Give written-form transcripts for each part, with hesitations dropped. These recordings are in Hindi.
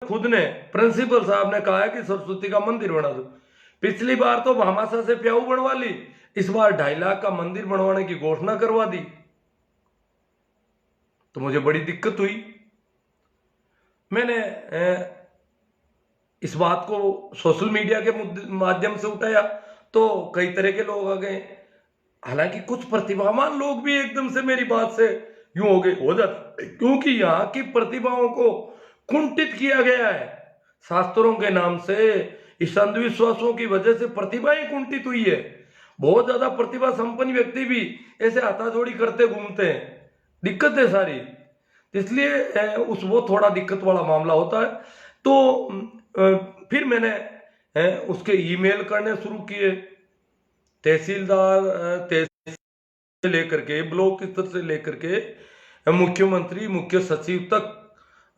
खुद ने प्रिंसिपल साहब ने कहा है कि सरस्वती का मंदिर बना दो। पिछली बार तो भामाशाह से प्याऊ बनवा ली, इस बार 2.5 लाख का मंदिर बनवाने की घोषणा करवा दी। तो मुझे बड़ी दिक्कत हुई। मैंने इस बात को सोशल मीडिया के माध्यम से उठाया तो कई तरह के लोग आ गए। हालांकि कुछ प्रतिभावान लोग भी एकदम से मेरी बात से यूं हो जाते, क्योंकि यहाँ की प्रतिभाओं को कुंठित किया गया है शास्त्रों के नाम से। इस अंधविश्वासों की वजह से प्रतिभाएं कुंठित हुई है। बहुत ज्यादा प्रतिभा संपन्न व्यक्ति भी ऐसे हाथाजोड़ी करते घूमते हैं, दिक्कत है सारी। इसलिए वो थोड़ा दिक्कत वाला मामला होता है। तो फिर मैंने उसके ईमेल करने शुरू किए, तहसीलदार तहसील से लेकर के ब्लॉक स्तर से लेकर के मुख्यमंत्री मुख्य सचिव तक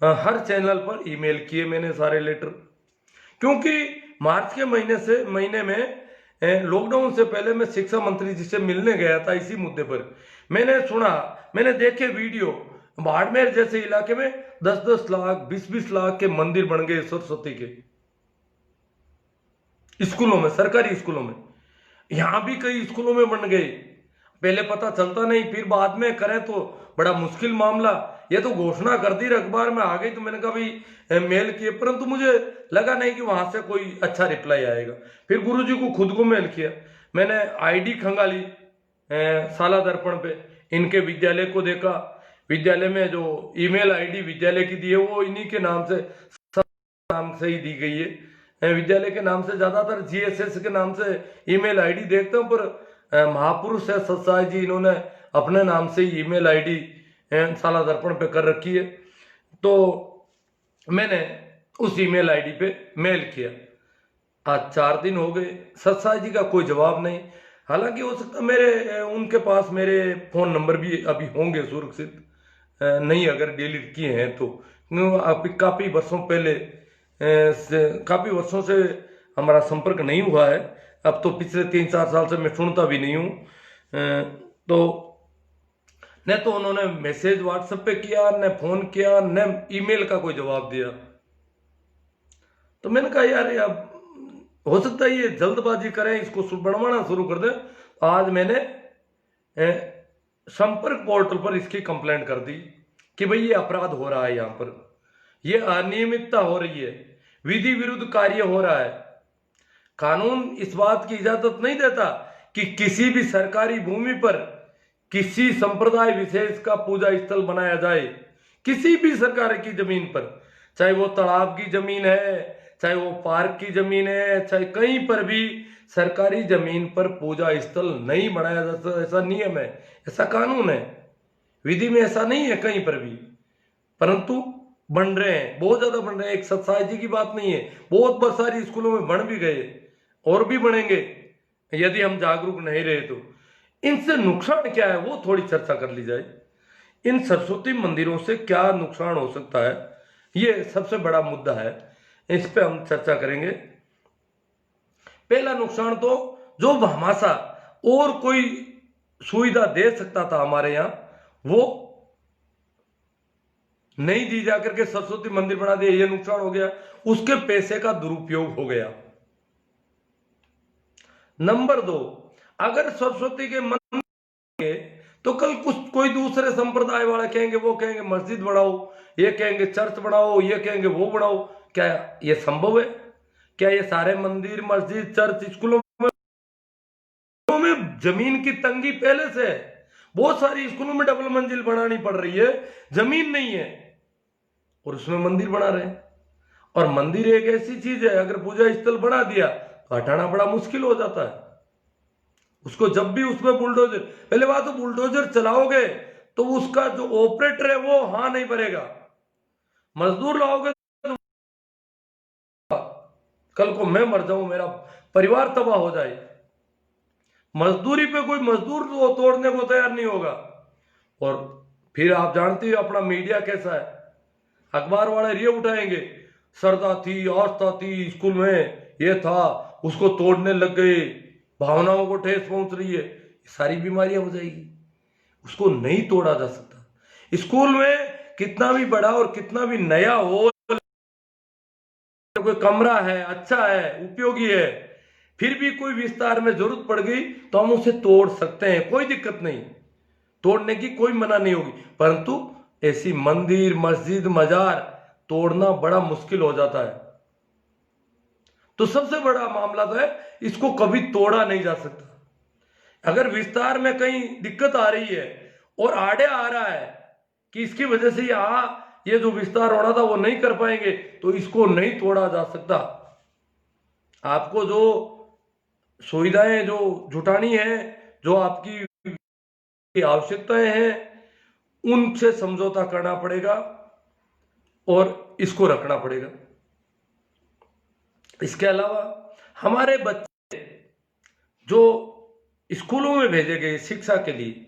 हर चैनल पर ईमेल किए मैंने सारे लेटर। क्योंकि मार्च के महीने में लॉकडाउन से पहले मैं शिक्षा मंत्री जी से मिलने गया था इसी मुद्दे पर। मैंने सुना, मैंने देखे वीडियो, बाड़मेर जैसे इलाके में 10-10 लाख 20-20 लाख के मंदिर बन गए सरस्वती के स्कूलों में, सरकारी स्कूलों में। यहां भी कई स्कूलों में बन गए, पहले पता चलता नहीं, फिर बाद में करें तो बड़ा मुश्किल मामला। ये तो घोषणा कर दी, अखबार में आ गई, तो मैंने कहा भाई मेल किए, परंतु मुझे लगा नहीं कि वहां से कोई अच्छा रिप्लाई आएगा। फिर गुरुजी को खुद को मेल किया, मैंने आईडी खंगाली साला दर्पण पे, इनके विद्यालय को देखा। विद्यालय में जो ईमेल आईडी विद्यालय की दी है वो इन्हीं के नाम से, सब नाम से ही दी गई है। विद्यालय के नाम से ज्यादातर जीएसएस के नाम से ईमेल आईडी देखते हूँ, पर महापुरुष है सत्साई जी, इन्होंने अपने नाम से ईमेल आईडी साला दर्पण पे कर रखी है। तो मैंने उस ईमेल आईडी पे मेल किया। आज 4 दिन हो गए, सत्साई जी का कोई जवाब नहीं। हालांकि हो सकता मेरे उनके पास मेरे फोन नंबर भी अभी होंगे सुरक्षित, नहीं अगर डिलीट किए हैं तो। काफी वर्षों पहले काफी वर्षों से हमारा संपर्क नहीं हुआ है। अब तो पिछले 3-4 साल से मैं सुनता भी नहीं हूं। तो न तो उन्होंने मैसेज व्हाट्सएप पे किया, न फोन किया, न ईमेल का कोई जवाब दिया। तो मैंने कहा यार अब हो सकता है ये जल्दबाजी करें, इसको बनवाना शुरू कर दे। आज मैंने संपर्क पोर्टल पर इसकी कंप्लेंट कर दी कि भाई ये अपराध हो रहा है, यहां पर ये अनियमितता हो रही है, विधि विरुद्ध कार्य हो रहा है। कानून इस बात की इजाजत नहीं देता कि किसी भी सरकारी भूमि पर किसी संप्रदाय विशेष का पूजा स्थल बनाया जाए, किसी भी सरकार की जमीन पर, चाहे वो तालाब की जमीन है, चाहे वो पार्क की जमीन है, चाहे कहीं पर भी सरकारी जमीन पर पूजा स्थल नहीं बनाया जा सकता। ऐसा नियम है, ऐसा कानून है, विधि में ऐसा नहीं है कहीं पर भी। परंतु बन रहे हैं, बहुत ज्यादा बन रहे हैं। एक सत्साई जी की बात नहीं है, बहुत सारी स्कूलों में बन भी गए और भी बनेंगे यदि हम जागरूक नहीं रहे तो। इनसे नुकसान क्या है वो थोड़ी चर्चा कर ली जाए। इन सरस्वती मंदिरों से क्या नुकसान हो सकता है, ये सबसे बड़ा मुद्दा है, इस पे हम चर्चा करेंगे। पहला नुकसान तो जो भामाशाह और कोई सुविधा दे सकता था हमारे यहां, वो नहीं दी जाकर के सरस्वती मंदिर बना दिया, ये नुकसान हो गया। उसके पैसे का दुरुपयोग हो गया। नंबर 2, अगर सरस्वती के मंदिर तो कल कुछ कोई दूसरे संप्रदाय वाले कहेंगे, वो कहेंगे मस्जिद बनाओ, ये कहेंगे चर्च बनाओ, ये कहेंगे वो बनाओ। क्या ये संभव है? क्या ये सारे मंदिर मस्जिद चर्च स्कूलों में जमीन की तंगी पहले से है? बहुत सारी स्कूलों में डबल मंजिल बनानी पड़ रही है, जमीन नहीं है और उसमें मंदिर बना रहे हैं। और मंदिर एक ऐसी चीज है, अगर पूजा स्थल बना दिया तो हटाना बड़ा मुश्किल हो जाता है उसको। जब भी उसमें बुलडोजर, पहले बात तो बुलडोजर चलाओगे तो उसका जो ऑपरेटर है वो हाँ नहीं भरेगा। मजदूर लाओगे तो कल को मैं मर जाऊं, मेरा परिवार तबाह हो जाए, मजदूरी पे कोई मजदूर तो तोड़ने को तैयार नहीं होगा। और फिर आप जानते हो अपना मीडिया कैसा है, अखबार वाले ये उठाएंगे, श्रद्धा थी आस्था थी स्कूल में, ये था, उसको तोड़ने लग गए, भावनाओं को ठेस पहुंच रही है, सारी बीमारियां हो जाएगी। उसको नहीं तोड़ा जा सकता। स्कूल में कितना भी बड़ा और कितना भी नया हो, कोई कमरा है, अच्छा है, उपयोगी है, फिर भी कोई विस्तार में जरूरत पड़ गई तो हम उसे तोड़ सकते हैं, कोई दिक्कत नहीं, तोड़ने की कोई मना नहीं होगी। परंतु ऐसी मंदिर, मस्जिद, मजार तोड़ना बड़ा मुश्किल हो जाता है। तो सबसे बड़ा मामला तो है, इसको कभी तोड़ा नहीं जा सकता। अगर विस्तार में कहीं दिक्कत आ रही है और आड़े आ रहा है कि इसकी वजह से ये जो विस्तार होना था वो नहीं कर पाएंगे, तो इसको नहीं तोड़ा जा सकता। आपको जो सुविधाएं जो जुटानी है, जो आपकी आवश्यकताएं हैं, उनसे समझौता करना पड़ेगा और इसको रखना पड़ेगा। इसके अलावा हमारे बच्चे जो स्कूलों में भेजे गए शिक्षा के लिए,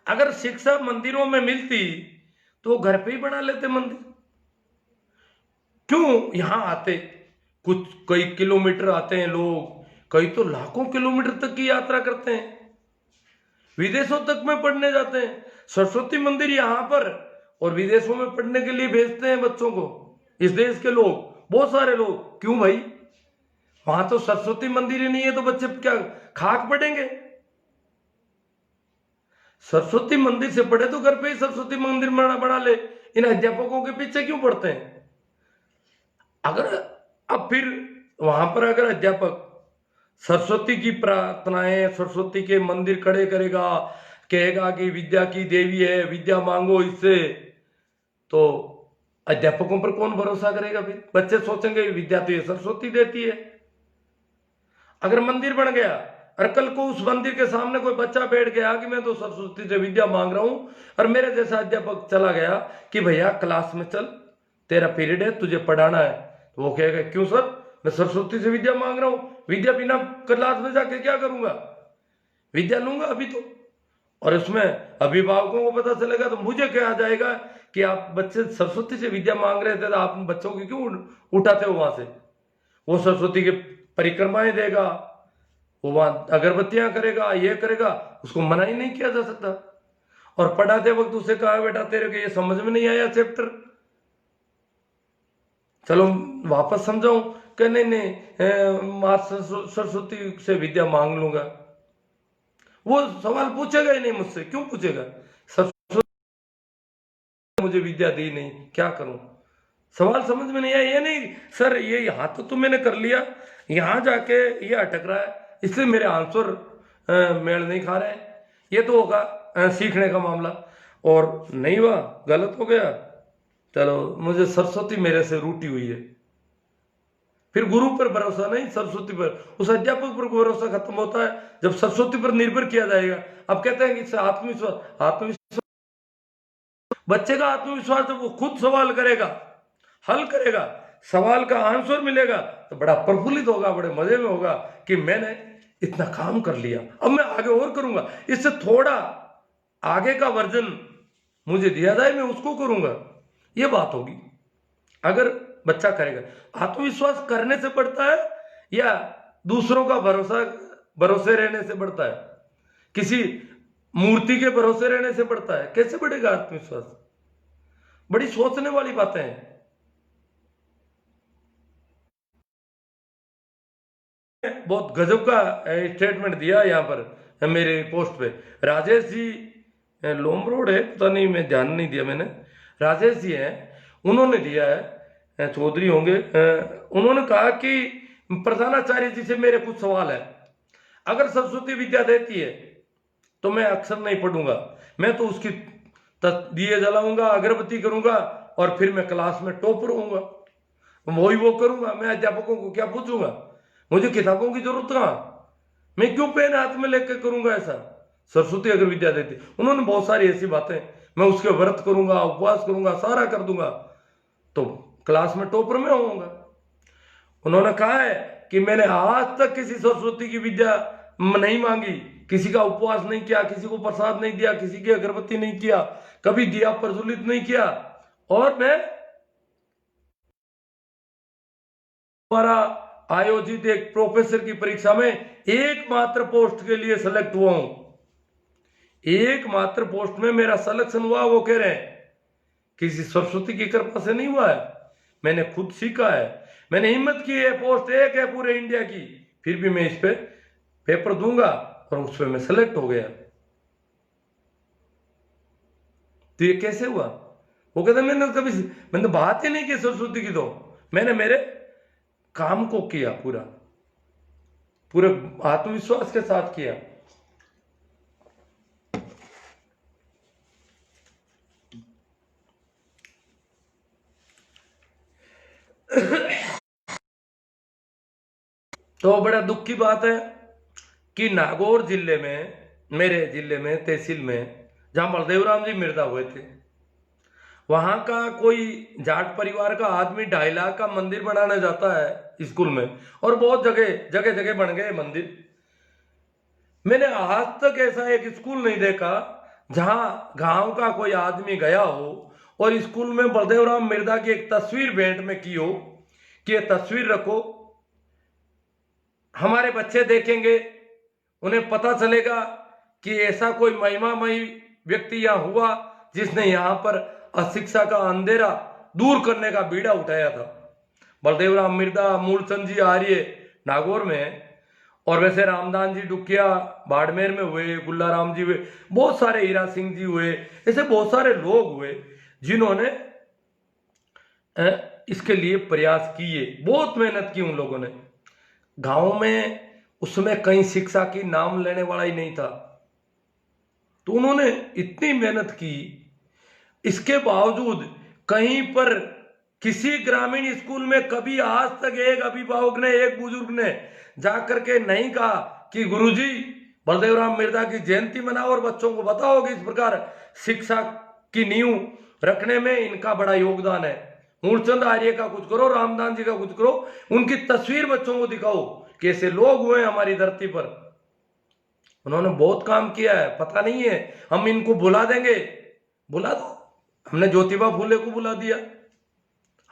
अगर शिक्षा मंदिरों में मिलती तो घर पे ही बना लेते मंदिर। क्यों यहां आते? कुछ कई किलोमीटर आते हैं लोग, कई तो लाखों किलोमीटर तक की यात्रा करते हैं, विदेशों तक में पढ़ने जाते हैं। सरस्वती मंदिर यहां पर और विदेशों में पढ़ने के लिए भेजते हैं बच्चों को इस देश के लोग, बहुत सारे लोग। क्यों भाई? वहां तो सरस्वती मंदिर ही नहीं है तो बच्चे क्या खाक पढ़ेंगे? सरस्वती मंदिर से पढ़े तो घर पे ही सरस्वती मंदिर बना ले। इन अध्यापकों के पीछे क्यों पढ़ते हैं? अगर अब फिर वहां पर अगर अध्यापक सरस्वती की प्रार्थनाएं, सरस्वती के मंदिर खड़े करेगा, कहेगा कि विद्या की देवी है, विद्या मांगो इससे, तो अध्यापकों पर कौन भरोसा करेगा? फिर बच्चे सोचेंगे विद्या तो ये सरस्वती देती है। अगर मंदिर बन गया और कल को उस मंदिर के सामने कोई बच्चा बैठ गया कि मैं तो सरस्वती से विद्या मांग रहा हूं, और मेरे जैसा अध्यापक चला गया कि भैया क्लास में चल, तेरा पीरियड है, तुझे पढ़ाना है, तो वो कहेगा क्यों सर, मैं सरस्वती से विद्या मांग रहा हूं, विद्या बिना क्लास में जाके क्या करूंगा, विद्या लूंगा अभी तो। और इसमें अभिभावकों को पता चलेगा तो मुझे क्या आ जाएगा कि आप बच्चे सरस्वती से विद्या मांग रहे थे तो आप बच्चों को क्यों उठाते हो वहां से? वो सरस्वती के परिक्रमाएं देगा, वो वहां अगरबत्तियां करेगा, ये करेगा, उसको मना ही नहीं किया जा सकता। और पढ़ाते वक्त उसे कहा बेटा तेरे को ये समझ में नहीं आया चैप्टर, चलो वापस समझाऊं कि नहीं मां सरस्वती से विद्या मांग लूंगा। वो सवाल पूछेगा ही नहीं मुझसे, क्यों पूछेगा? सरस्वती मुझे विद्या दी नहीं, क्या करूं? सवाल समझ में नहीं आया, ये नहीं सर ये यहां तो मैंने कर लिया, यहां जाके ये अटक रहा है, इसलिए मेरे आंसर मेल नहीं खा रहे हैं, ये तो होगा सीखने का मामला। और नहीं हुआ, गलत हो गया, चलो मुझे सरस्वती मेरे से रूठी हुई है। फिर गुरु पर भरोसा नहीं, सरस्वती पर, उस अध्यापक पर भरोसा खत्म होता है जब सरस्वती पर निर्भर किया जाएगा। अब कहते हैं कि इससे आत्मविश्वास बच्चे का आत्मविश्वास, जब वो खुद सवाल करेगा, हल करेगा, सवाल का आंसर मिलेगा, तो बड़ा प्रफुल्लित होगा, बड़े मजे में होगा कि मैंने इतना काम कर लिया, अब मैं आगे और करूंगा, इससे थोड़ा आगे का वर्जन मुझे दिया जाए, मैं उसको करूंगा, ये बात होगी अगर बच्चा करेगा। आत्मविश्वास करने से बढ़ता है या दूसरों का भरोसे रहने से बढ़ता है? किसी मूर्ति के भरोसे रहने से बढ़ता है? कैसे बढ़ेगा आत्मविश्वास? बड़ी सोचने वाली बातें हैं। बहुत गजब का स्टेटमेंट दिया यहाँ पर मेरे पोस्ट पे राजेश जी, लोमरोड है पता नहीं, मैं ध्यान नहीं दिया मैंने, राजेश जी हैं, उन्होंने दिया है, चौधरी होंगे, उन्होंने कहा कि प्रधानाचार्य जी से मेरे कुछ सवाल है, अगर सरस्वती विद्या देती है तो मैं अक्षर नहीं पढ़ूंगा, मैं तो उसकी दिए जलाऊंगा, अगरबत्ती करूंगा और फिर मैं क्लास में टॉपर होऊंगा, वही वो करूंगा, मैं अध्यापकों को क्या पूछूंगा, मुझे किताबों की जरूरत कहां, मैं क्यों पेन हाथ में लेकर करूंगा ऐसा? सरस्वती अगर विद्या देती, उन्होंने बहुत सारी ऐसी बातें, मैं उसके व्रत करूंगा, उपवास करूंगा, सारा कर दूंगा तो क्लास में टॉपर में होऊंगा। उन्होंने कहा है कि मैंने आज तक किसी सरस्वती की विद्या नहीं मांगी, किसी का उपवास नहीं किया, किसी को प्रसाद नहीं दिया, किसी की अगरबत्ती नहीं किया, कभी दिया प्रज्वलित नहीं किया, और मैं द्वारा आयोजित एक प्रोफेसर की परीक्षा में एकमात्र पोस्ट के लिए सेलेक्ट हुआ हूं, एकमात्र पोस्ट में मेरा सिलेक्शन हुआ। वो कह रहे हैं किसी सरस्वती की कृपा से नहीं हुआ है, मैंने खुद सीखा है, मैंने हिम्मत की है। पोस्ट एक है पूरे इंडिया की, फिर भी मैं इस पे पेपर दूंगा और उस पे मैं सेलेक्ट हो गया। तो ये कैसे हुआ? वो कहते मैंने बात ही नहीं की सरस्वती की, तो मैंने मेरे काम को किया, पूरे आत्मविश्वास के साथ किया। तो बड़ा दुख की बात है कि नागौर जिले में, मेरे जिले में, तहसील में, जहां बलदेव राम जी मिर्जा हुए थे, वहां का कोई जाट परिवार का आदमी 2.5 लाख का मंदिर बनाने जाता है स्कूल में, और बहुत जगह जगह जगह बन गए मंदिर। मैंने आज तक ऐसा एक स्कूल नहीं देखा जहां गांव का कोई आदमी गया हो और स्कूल में बलदेव राम मिर्जा की एक तस्वीर भेंट में की हो कि ये तस्वीर रखो, हमारे बच्चे देखेंगे, उन्हें पता चलेगा कि ऐसा कोई महिमामयी व्यक्ति यहां हुआ जिसने यहां पर अशिक्षा का अंधेरा दूर करने का बीड़ा उठाया था। बलदेव राम मिर्जा, मूलचंद जी आर्य नागौर में, और वैसे रामदान जी डुकिया बाड़मेर में हुए, गुल्ला राम जी हुए, बहुत सारे, हीरा सिंह जी हुए, ऐसे बहुत सारे लोग हुए जिन्होंने इसके लिए प्रयास किए, बहुत मेहनत की उन लोगों ने। गांव में उसमें कहीं शिक्षा की नाम लेने वाला ही नहीं था, तो उन्होंने इतनी मेहनत की, इसके बावजूद कहीं पर किसी ग्रामीण स्कूल में कभी आज तक एक अभिभावक ने, एक बुजुर्ग ने जाकर के नहीं कहा कि गुरुजी बलदेव राम मिर्जा की जयंती मनाओ और बच्चों को बताओ कि इस प्रकार शिक्षा की नींव रखने में इनका बड़ा योगदान है। मूलचंद आर्य का कुछ करो, रामदान जी का कुछ करो, उनकी तस्वीर बच्चों को दिखाओ कि ऐसे लोग हुए हमारी धरती पर। उन्होंने बहुत काम किया है, पता नहीं है हम इनको बुला देंगे, बुला दो। हमने ज्योतिबा फूले को बुला दिया,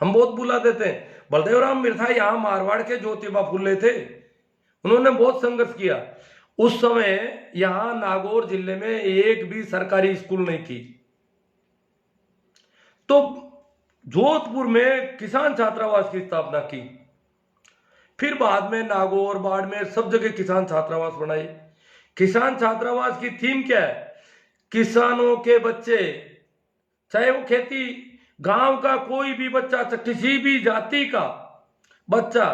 हम बहुत बुला देते हैं। बलदेव राम मिर्जा यहां मारवाड़ के ज्योतिबा फूले थे, उन्होंने बहुत संघर्ष किया। उस समय यहां नागौर जिले में एक भी सरकारी स्कूल नहीं थी, तो जोधपुर में किसान छात्रावास की स्थापना की, फिर बाद में नागौर, बाड़मेर, सब जगह किसान छात्रावास बनाए। किसान छात्रावास की थीम क्या है? किसानों के बच्चे, चाहे वो खेती, गांव का कोई भी बच्चा, किसी भी जाति का बच्चा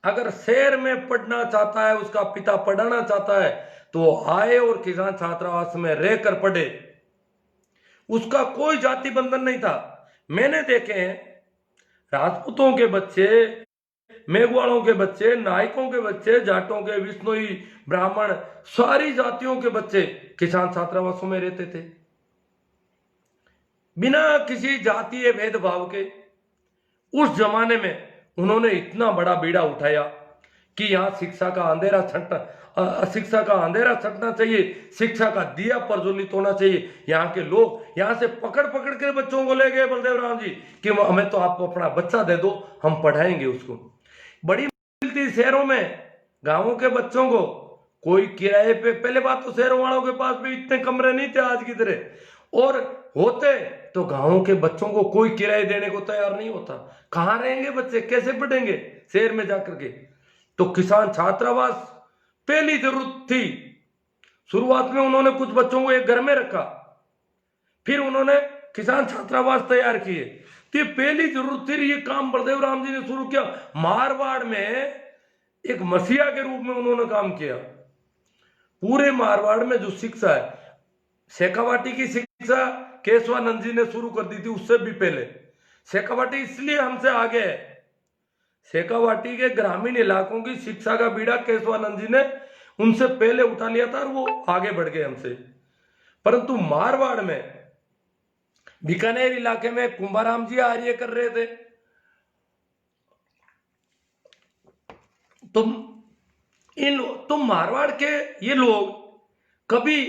अगर शहर में पढ़ना चाहता है, उसका पिता पढ़ाना चाहता है, तो आए और किसान छात्रावास में रहकर पढ़े। उसका कोई जाति बंधन नहीं था। मैंने देखे हैं राजपूतों के बच्चे, मेघवालों के बच्चे, नायकों के बच्चे, जाटों के, विष्णोई, ब्राह्मण, सारी जातियों के बच्चे किसान छात्रावासों में रहते थे, बिना किसी जातीय भेदभाव के। उस जमाने में उन्होंने इतना बड़ा बीड़ा उठाया कि यहां शिक्षा का अंधेरा छटना चाहिए, शिक्षा का दिया प्रज्वलित होना चाहिए। यहाँ के लोग यहां से पकड़ पकड़ के बच्चों को ले गए बलदेव राम जी कि हमें तो आप अपना बच्चा दे दो, हम पढ़ाएंगे उसको। बड़ी मिलती शहरों में, गांवों के बच्चों को कोई किराए पे, पहले बात तो शहरों वालों के पास भी इतने कमरे नहीं थे आज की तरह, और होते तो गांवों के बच्चों को कोई किराए देने को तैयार नहीं होता। कहां रहेंगे बच्चे, कैसे पढ़ेंगे शहर में जाकर के? तो किसान छात्रावास पहली जरूरत थी। शुरुआत में उन्होंने कुछ बच्चों को एक घर में रखा, फिर उन्होंने किसान छात्रावास तैयार किए। तो ये पहली जरूरत थी, ये काम बलदेव राम जी ने शुरू किया। मारवाड़ में एक मसीहा के रूप में उन्होंने काम किया। पूरे मारवाड़ में जो शिक्षा है, शेखावाटी की शिक्षा केशवानंद जी ने शुरू कर दी थी, उससे भी पहले। शेखावाटी इसलिए हमसे आगे है, शेखावाटी के ग्रामीण इलाकों की शिक्षा का बीड़ा केशवानंद जी ने उनसे पहले उठा लिया था और वो आगे बढ़ गए हमसे। परंतु मारवाड़ में, बीकानेर इलाके में कुंभाराम जी आर्य कर रहे थे। तुम मारवाड़ के ये लोग कभी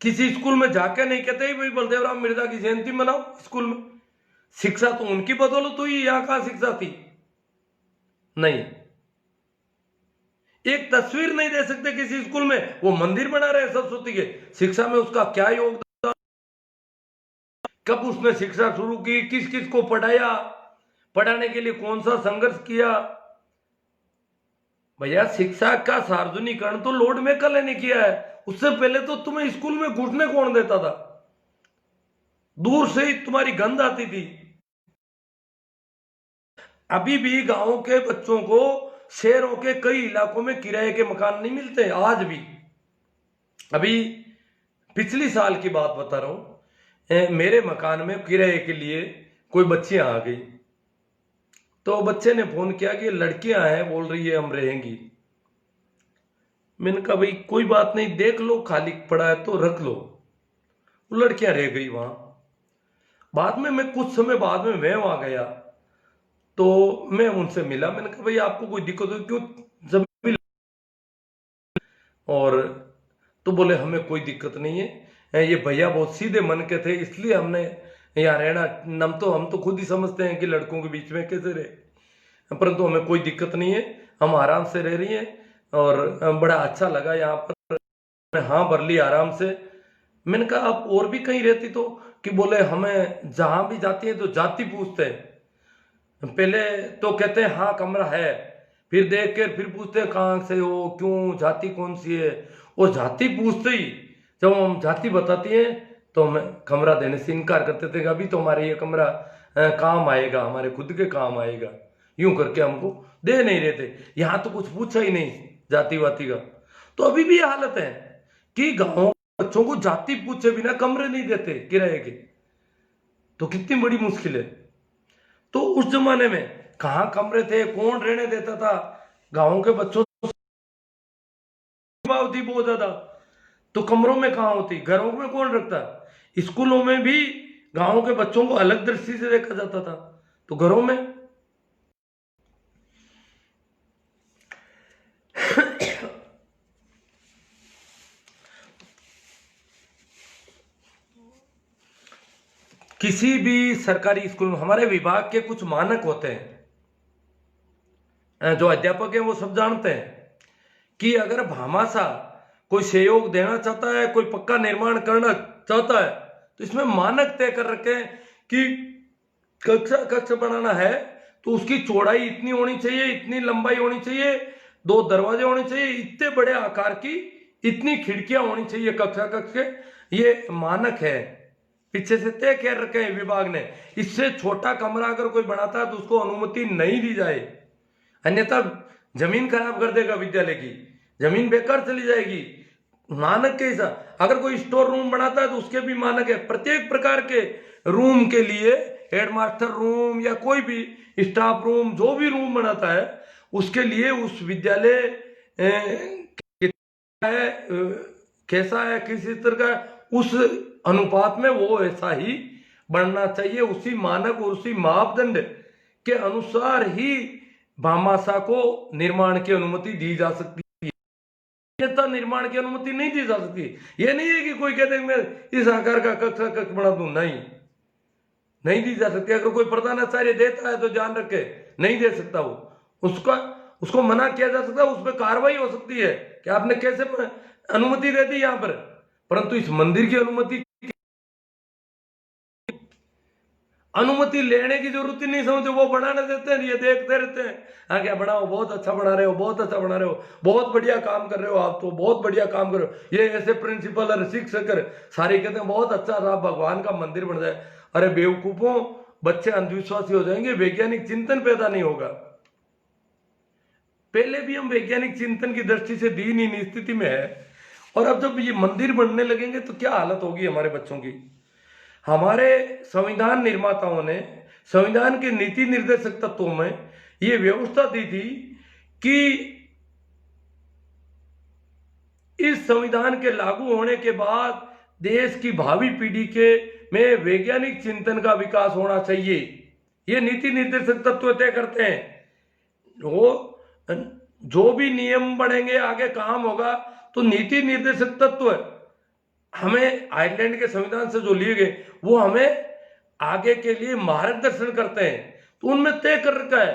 किसी स्कूल में जाके नहीं कहते भाई बलदेव राम मिर्जा की जयंती मनाओ स्कूल में। शिक्षा तो उनकी बदौलत हुई, यहां कहां शिक्षा थी? नहीं, एक तस्वीर नहीं दे सकते किसी स्कूल में, वो मंदिर बना रहे सरस्वती के। शिक्षा में उसका क्या योगदान, कब उसने शिक्षा शुरू की, किस किस को पढ़ाया, पढ़ाने के लिए कौन सा संघर्ष किया। भैया शिक्षा का सार्वजनिकरण तो लॉर्ड मैकले ने किया है। उससे पहले तो तुम्हें स्कूल में घुसने कौन देता था? दूर से ही तुम्हारी गंध आती थी। अभी भी गांव के बच्चों को शहरों के कई इलाकों में किराए के मकान नहीं मिलते आज भी। अभी पिछली साल की बात बता रहा हूं, मेरे मकान में किराए के लिए कोई बच्चियां आ गई, तो बच्चे ने फोन किया कि लड़कियां हैं, बोल रही है हम रहेंगी। मैंने कहा भाई कोई बात नहीं, देख लो खाली पड़ा है तो रख लो। वो लड़कियां रह गई वहां। बाद में मैं कुछ समय बाद में मैं वहां गया तो मैं उनसे मिला। मैंने कहा भाई आपको कोई दिक्कत हो क्यों जमीन? और तो बोले हमें कोई दिक्कत नहीं है, ये भैया बहुत सीधे मन के थे इसलिए हमने यहाँ रहना। हम तो खुद ही समझते हैं कि लड़कों के बीच में कैसे रहे, परंतु हमें कोई दिक्कत नहीं है, हम आराम से रह रही हैं और बड़ा अच्छा लगा यहाँ पर। हाँ भर ली आराम से। मैंने कहा आप और भी कहीं रहती तो? कि बोले हमें जहां भी जाती है तो जाति पूछते हैं। पहले तो कहते हैं हाँ कमरा है, फिर देख कर फिर पूछते हैं कहाँ से हो, क्यों, जाति कौन सी है। और जाति पूछते ही जब हम जाति बताती हैं तो हमें कमरा देने से इनकार करते थे। अभी तो हमारे ये कमरा काम आएगा, हमारे खुद के काम आएगा, यूं करके हमको दे नहीं रहते। यहाँ तो कुछ पूछा ही नहीं जाति वाति का। तो अभी भी ये हालत है कि गाँव बच्चों को जाति पूछे बिना कमरे नहीं देते किराए के। तो कितनी बड़ी मुश्किल है। तो उस जमाने में कहाँ कमरे थे, कौन रहने देता था? गांवों के बच्चों थी बहुत ज्यादा, तो कमरों में कहाँ होती, घरों में कौन रखता? स्कूलों में भी गांवों के बच्चों को अलग दृष्टि से देखा जाता था, तो घरों में। किसी भी सरकारी स्कूल में हमारे विभाग के कुछ मानक होते हैं, जो अध्यापक हैं वो सब जानते हैं कि अगर भामाशाह कोई सहयोग देना चाहता है, कोई पक्का निर्माण करना चाहता है, तो इसमें मानक तय कर रखे हैं कि कक्ष बनाना है तो उसकी चौड़ाई इतनी होनी चाहिए, इतनी लंबाई होनी चाहिए, 2 दरवाजे होने चाहिए, इतने बड़े आकार की इतनी खिड़कियां होनी चाहिए कक्ष के। ये मानक है, पीछे से तय कर रखे हैं विभाग ने। इससे छोटा कमरा अगर कोई बनाता है तो उसको अनुमति नहीं दी जाए, अन्यथा जमीन खराब कर देगा विद्यालय की, जमीन बेकार चली जाएगी। मानक के हिसाब अगर कोई स्टोर रूम बनाता है तो उसके भी मानक है। प्रत्येक प्रकार के रूम के लिए, हेडमास्टर रूम या कोई भी स्टाफ रूम, जो भी रूम बनाता है उसके लिए उस विद्यालय है कैसा है, किस तरह का, उस अनुपात में वो ऐसा ही बनना चाहिए। उसी मानक और उसी मापदंड के अनुसार ही भामाशाह को निर्माण की अनुमति दी जा सकती है, अन्यथा निर्माण की अनुमति नहीं दी जा सकती। ये नहीं है कि कोई कहते मैं इस आकार का कक्ष बना दूं, नहीं दी जा सकती। अगर कोई प्रधानाचार्य देता है तो ध्यान रखे नहीं दे सकता, वो उसको मना किया जा सकता है, उसमें कार्रवाई हो सकती है कि आपने कैसे अनुमति दे दी यहां पर। परंतु इस मंदिर की अनुमति लेने की जरूरत ही नहीं समझते, वो बनाने देते हैं, ये देखते रहते हैं हाँ क्या बनाओ, बहुत अच्छा बना रहे हो, बहुत अच्छा बना रहे हो, बहुत बढ़िया काम कर रहे हो, आप तो बहुत बढ़िया काम कर रहे हो। ये ऐसे प्रिंसिपल और शिक्षक सारे कहते हैं बहुत अच्छा रहा, भगवान का मंदिर बन जाए। अरे बेवकूफों, बच्चे अंधविश्वासी हो जाएंगे, वैज्ञानिक चिंतन पैदा नहीं होगा। पहले भी हम वैज्ञानिक चिंतन की दृष्टि से दीनहीन स्थिति में है, और अब जब ये मंदिर बनने लगेंगे तो क्या हालत होगी हमारे बच्चों की। हमारे संविधान निर्माताओं ने संविधान के नीति निर्देशक तत्वों में यह व्यवस्था दी थी कि इस संविधान के लागू होने के बाद देश की भावी पीढ़ी के में वैज्ञानिक चिंतन का विकास होना चाहिए। ये नीति निर्देशक तत्व तय करते हैं। वो जो भी नियम बनेंगे, आगे काम होगा, तो नीति निर्देशक तत्व हमें आयरलैंड के संविधान से जो लिए गए वो हमें आगे के लिए मार्गदर्शन करते हैं। तो उनमें तय कर रखा है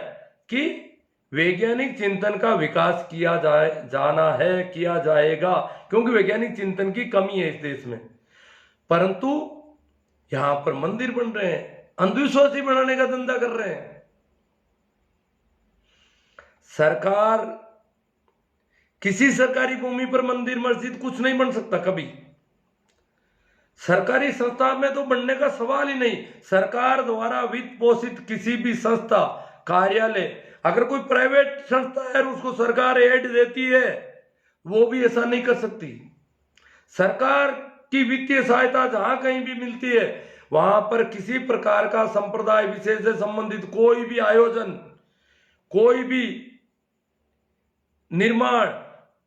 कि वैज्ञानिक चिंतन का विकास किया जाना है, किया जाएगा, क्योंकि वैज्ञानिक चिंतन की कमी है इस देश में। परंतु यहां पर मंदिर बन रहे हैं, अंधविश्वासी बनाने का धंधा कर रहे हैं। सरकार, किसी सरकारी भूमि पर मंदिर मस्जिद कुछ नहीं बन सकता कभी। सरकारी संस्था में तो बनने का सवाल ही नहीं। सरकार द्वारा वित्त पोषित किसी भी संस्था, कार्यालय, अगर कोई प्राइवेट संस्था है और उसको सरकार एड देती है, वो भी ऐसा नहीं कर सकती। सरकार की वित्तीय सहायता जहां कहीं भी मिलती है, वहां पर किसी प्रकार का संप्रदाय विशेष से संबंधित कोई भी आयोजन, कोई भी निर्माण,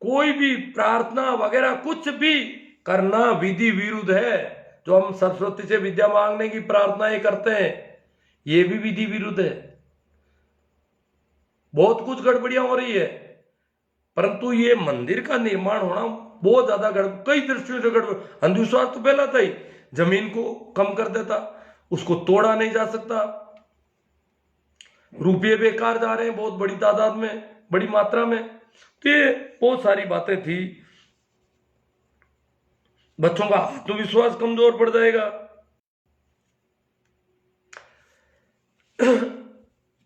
कोई भी प्रार्थना वगैरह कुछ भी करना विधि विरुद्ध है। जो हम सरस्वती से विद्या मांगने की प्रार्थनाएं करते हैं, ये भी विधि विरुद्ध है। बहुत कुछ गड़बड़ियां हो रही है, परंतु ये मंदिर का निर्माण होना बहुत ज्यादा कई दृष्टियों से गड़बड़। अंधविश्वास तो पहला था ही, जमीन को कम कर देता, उसको तोड़ा नहीं जा सकता, रुपये बेकार जा रहे हैं बहुत बड़ी तादाद में, बड़ी मात्रा में। तो ये बहुत सारी बातें थी। बच्चों का आत्मविश्वास कमजोर पड़ जाएगा।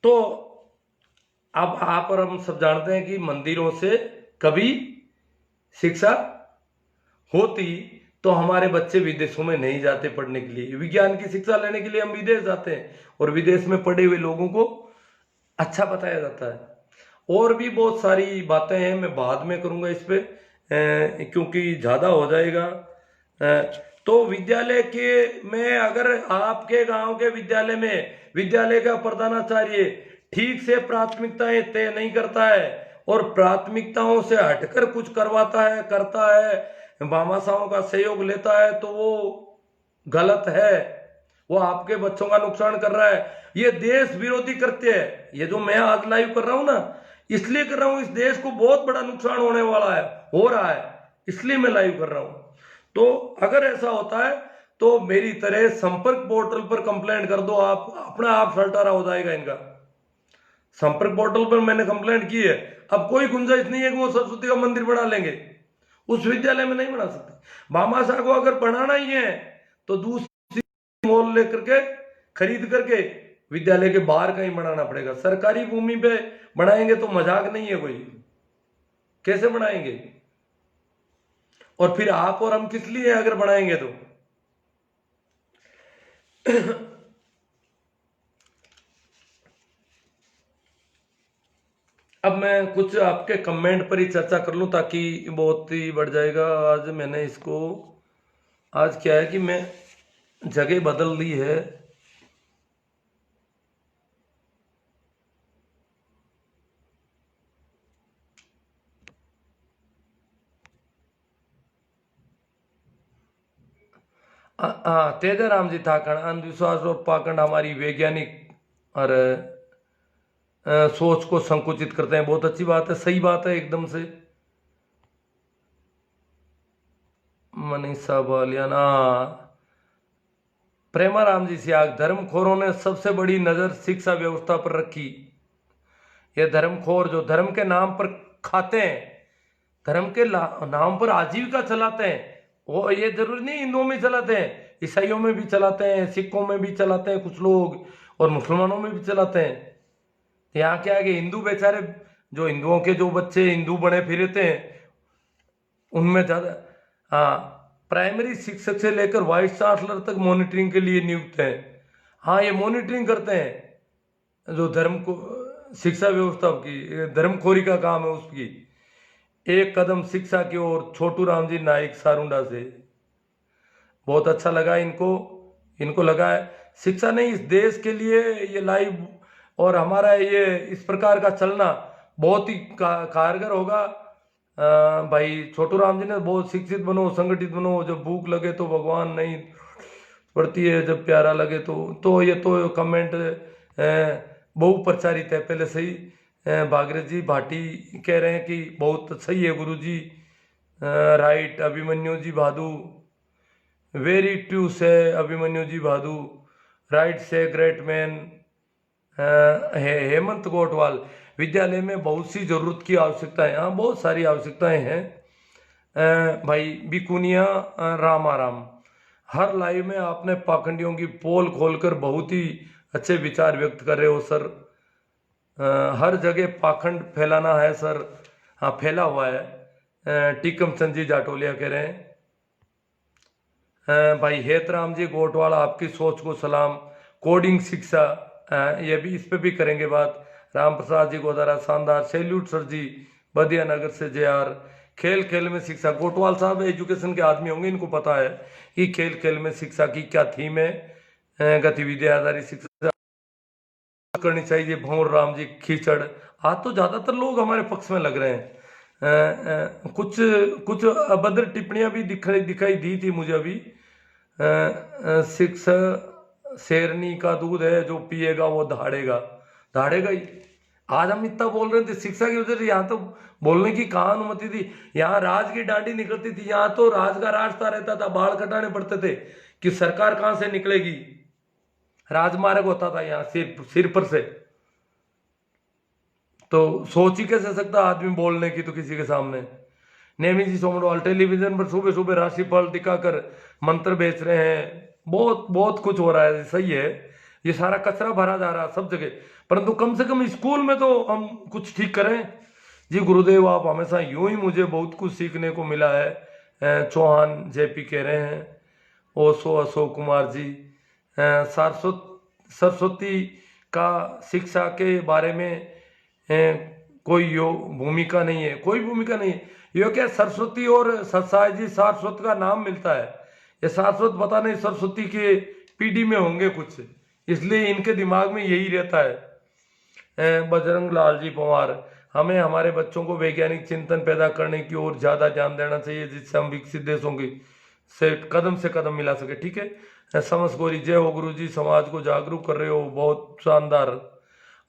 तो अब आप और हम सब जानते हैं कि मंदिरों से कभी शिक्षा होती तो हमारे बच्चे विदेशों में नहीं जाते पढ़ने के लिए। विज्ञान की शिक्षा लेने के लिए हम विदेश जाते हैं और विदेश में पढ़े हुए लोगों को अच्छा बताया जाता है। और भी बहुत सारी बातें हैं, मैं बाद में करूंगा इस पे, क्योंकि ज्यादा हो जाएगा। तो विद्यालय के में अगर आपके गांव के विद्यालय में विद्यालय का प्रधानाचार्य ठीक से प्राथमिकताएं तय नहीं करता है और प्राथमिकताओं से हटकर कुछ करवाता है, करता है, भामाशाहों का सहयोग लेता है, तो वो गलत है। वो आपके बच्चों का नुकसान कर रहा है। ये देश विरोधी कृत्य है। ये जो मैं आज लाइव कर रहा हूं ना, इसलिए कर रहा हूं, इस देश को बहुत बड़ा नुकसान होने वाला है, हो रहा है, इसलिए मैं लाइव कर रहा हूं। तो अगर ऐसा होता है तो मेरी तरह संपर्क पोर्टल पर कंप्लेंट कर दो, आप अपना आप सलटारा हो जाएगा इनका। संपर्क पोर्टल पर मैंने कंप्लेंट की है। अब कोई गुंजाइश नहीं है कि वो सरस्वती का मंदिर बना लेंगे, उस विद्यालय में नहीं बना सकते। भामाशाह को अगर पढ़ाना ही है तो दूसरी मॉल लेकर के, खरीद करके विद्यालय के बाहर कहीं बनाना पड़ेगा। सरकारी भूमि पे बनाएंगे तो मजाक नहीं है कोई, कैसे बनाएंगे? और फिर आप और हम किस लिए अगर बनाएंगे तो? अब मैं कुछ आपके कमेंट पर ही चर्चा कर लूं ताकि बहुत ही बढ़ जाएगा। आज मैंने इसको, आज क्या है कि मैं जगह बदल दी है। तेजाराम जी थाकण, अंधविश्वास और पाखंड हमारी वैज्ञानिक और सोच को संकुचित करते हैं। बहुत अच्छी बात है, सही बात है एकदम से। मनीषा बालियाना, प्रेमाराम जी सियाग, धर्मखोरों ने सबसे बड़ी नजर शिक्षा व्यवस्था पर रखी। ये धर्मखोर जो धर्म के नाम पर खाते हैं, धर्म के नाम पर आजीविका चलाते हैं, वो ये जरूरी नहीं हिंदुओं में चलाते हैं, ईसाइयों में भी चलाते हैं, सिखों में भी चलाते हैं कुछ लोग, और मुसलमानों में भी चलाते हैं। यहाँ क्या है कि हिंदू बेचारे, जो हिंदुओं के जो बच्चे हिंदू बने फिरते हैं, उनमें ज्यादा, हाँ, प्राइमरी शिक्षक से लेकर वाइस चांसलर तक मॉनिटरिंग के लिए नियुक्त हैं। हाँ, ये मॉनिटरिंग करते हैं जो धर्म को, शिक्षा व्यवस्था की धर्मखोरी का काम है उसकी। एक कदम शिक्षा की ओर, छोटू राम जी नाइक सारुंडा से। बहुत अच्छा लगा इनको लगा है शिक्षा नहीं, इस देश के लिए ये लाइव और हमारा ये इस प्रकार का चलना बहुत ही कारगर होगा। भाई छोटू राम जी ने बहुत शिक्षित बनो, संगठित बनो, जब भूख लगे तो भगवान नहीं पड़ती है, जब प्यारा लगे तो ये तो कमेंट बहु प्रचारित है पहले से ही। भागीरथ जी भाटी कह रहे हैं कि बहुत सही है गुरु जी, राइट। अभिमन्यु जी भादू, वेरी ट्रू से अभिमन्यु जी भादू, राइट से ग्रेट मैन। हेमंत कोटवाल, विद्यालय में बहुत सी जरूरत की आवश्यकताएं, हाँ बहुत सारी आवश्यकताएं हैं। भाई बिकुनिया रामाराम, हर लाइव में आपने पाखंडियों की पोल खोलकर बहुत ही अच्छे विचार व्यक्त कर रहे हो सर। हर जगह पाखंड फैलाना है सर। हाँ, फैला हुआ है। टीकम चंद जी जाटोलिया कह रहे हैं। भाई हेतराम जी गोटवाला, आपकी सोच को सलाम। कोडिंग शिक्षा, ये भी, इस पे भी करेंगे बात। राम प्रसाद जी गोदारा, शानदार, सैल्यूट सर जी, बदिया नगर से JR। खेल खेल में शिक्षा, गोटवाल साहब एजुकेशन के आदमी होंगे, इनको पता है कि खेल खेल में शिक्षा की क्या थीम है। गतिविधि आधारित शिक्षा करनी चाहिए। भंवर राम जी खींचड़। आज तो ज्यादातर लोग हमारे पक्ष में लग रहे हैं। कुछ कुछ अभद्र टिप्पणियां भी दिखाई दी थी मुझे अभी। शिक्षा शेरनी का दूध है, जो पिएगा वो दहाड़ेगा। दहाड़ेगा ही। आज हम इतना बोल रहे थे शिक्षा की वजह से, यहाँ तो बोलने की कहाँ अनुमति थी। यहाँ राज की डांडी निकलती थी, यहाँ तो राज का रास्ता रहता था, बाल कटाने पड़ते थे कि सरकार कहाँ से निकलेगी। राजमार्ग होता था यहाँ सिर पर से। तो सोच ही कैसे सकता आदमी बोलने की तो किसी के सामने। नेमी जी सोमवार टेलीविजन पर सुबह सुबह राशिफल दिखाकर मंत्र बेच रहे हैं। बहुत बहुत कुछ हो रहा है, सही है। ये सारा कचरा भरा जा रहा है सब जगह, परंतु कम से कम स्कूल में तो हम कुछ ठीक करें। जी गुरुदेव, आप हमेशा यूं ही, मुझे बहुत कुछ सीखने को मिला है। चौहान JP कह रहे हैं। ओशो अशोक कुमार जी। सरस्वती का शिक्षा के बारे में कोई भूमिका नहीं है, कोई भूमिका नहीं है। ये क्या, सरस्वती और सत्साई जी, सारस्वत का नाम मिलता है। ये सारस्वत पता नहीं सरस्वती के PD में होंगे कुछ, इसलिए इनके दिमाग में यही रहता है। बजरंग लाल जी पवार, हमें हमारे बच्चों को वैज्ञानिक चिंतन पैदा करने की ओर ज्यादा ध्यान देना चाहिए, जिससे हम विकसित देशों की से कदम मिला सके। ठीक है। समस गौरी, जय हो गुरु जी, समाज को जागरूक कर रहे हो, बहुत शानदार।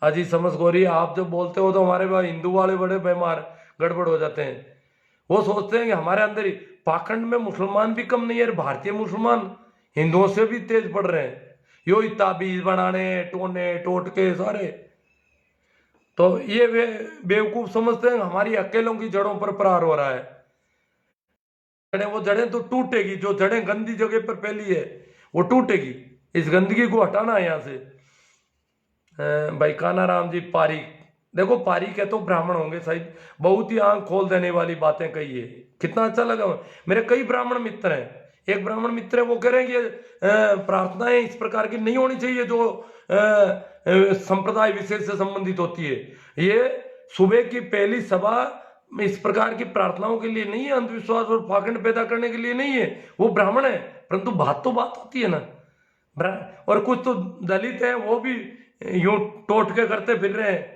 अजी समस गौरी, आप जब बोलते हो तो हमारे पास हिंदू वाले बड़े बीमार गड़बड़ हो जाते हैं। वो सोचते हैं कि हमारे अंदर ही पाखंड में मुसलमान भी कम नहीं है, भारतीय मुसलमान हिंदुओं से भी तेज पड़ रहे हैं। यो ताबीज बनाने, टोने टोटके सारे। तो ये बेवकूफ समझते हैं हमारी अकेलों की जड़ों पर प्रहार हो रहा है। वो जड़ें तो टूटेगी, जो जड़ें गंदी जगह पर फैली है वो टूटेगी। इस गंदगी को हटाना है यहाँ से। भाई काना राम जी पारीक, देखो पारीक है तो ब्राह्मण होंगे शायद। बहुत ही आंख खोल देने वाली बातें कही है, कितना अच्छा लगा। मेरे कई ब्राह्मण मित्र हैं। एक ब्राह्मण मित्र है, वो कह रहे हैं कि प्रार्थनाएं इस प्रकार की नहीं होनी चाहिए जो संप्रदाय विशेष से संबंधित होती है। ये सुबह की पहली सभा इस प्रकार की प्रार्थनाओं के लिए नहीं है, अंधविश्वास और पाखंड पैदा करने के लिए नहीं है। वो ब्राह्मण है, परंतु बात तो बात होती है ना। और कुछ तो दलित है, वो भी यूं टोटके करते फिर रहे हैं।